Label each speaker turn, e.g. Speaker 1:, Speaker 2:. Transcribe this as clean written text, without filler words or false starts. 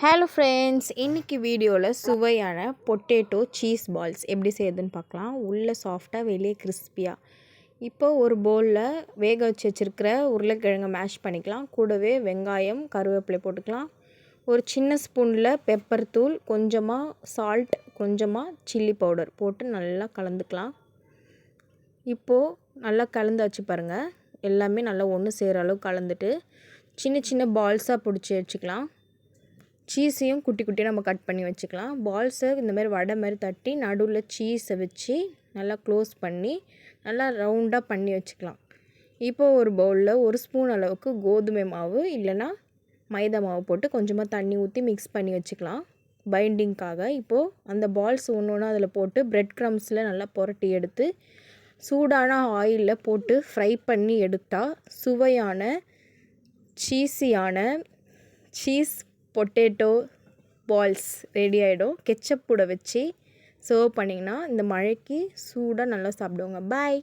Speaker 1: Hello friends, இன்றைக்கி வீடியோவில் சுவையான பொட்டேட்டோ சீஸ் பால்ஸ் எப்படி செய்யுதுன்னு பார்க்கலாம். உள்ளே சாஃப்டாக வெளியே கிறிஸ்பியாக. இப்போது ஒரு பவுலில் வேக வச்சு வச்சுருக்கிற உருளைக்கிழங்கை மேஷ் பண்ணிக்கலாம். கூடவே வெங்காயம், கருவேப்பிலை போட்டுக்கலாம். ஒரு சின்ன ஸ்பூனில் பெப்பர் தூள், கொஞ்சமாக சால்ட், கொஞ்சமாக சில்லி பவுடர் போட்டு நல்லா கலந்துக்கலாம். இப்போது நல்லா கலந்து வச்சு பாருங்கள். எல்லாமே நல்லா ஒன்று சேர அளவு கலந்துட்டு சின்ன சின்ன பால்ஸாக பிடிச்சி வச்சுக்கலாம். சீஸையும் குட்டி குட்டியாக நம்ம கட் பண்ணி வச்சுக்கலாம். பால்ஸை இந்தமாதிரி வடை மாதிரி தட்டி நடுவில் சீஸை வச்சு நல்லா க்ளோஸ் பண்ணி நல்லா ரவுண்டாக பண்ணி வச்சுக்கலாம். இப்போது ஒரு பவுலில் ஒரு ஸ்பூன் அளவுக்கு கோதுமை மாவு இல்லைன்னா மைதா மாவு போட்டு கொஞ்சமாக தண்ணி ஊற்றி மிக்ஸ் பண்ணி வச்சுக்கலாம் பைண்டிங்காக. இப்போது அந்த பால்ஸ் ஒன்று ஒன்று அதில் போட்டு பிரெட் க்ரம்ஸில் நல்லா புரட்டி எடுத்து சூடான ஆயிலில் போட்டு ஃப்ரை பண்ணி எடுத்தால் சுவையான சீஸியான சீஸ் பொட்டேட்டோ பால்ஸ் ரெடி ஆகிடும். கெச்சப் கூட வச்சு சர்வ் பண்ணிங்கன்னா இந்த மழைக்கு சூடாக நல்லா சாப்பிடுவாங்க. பாய்.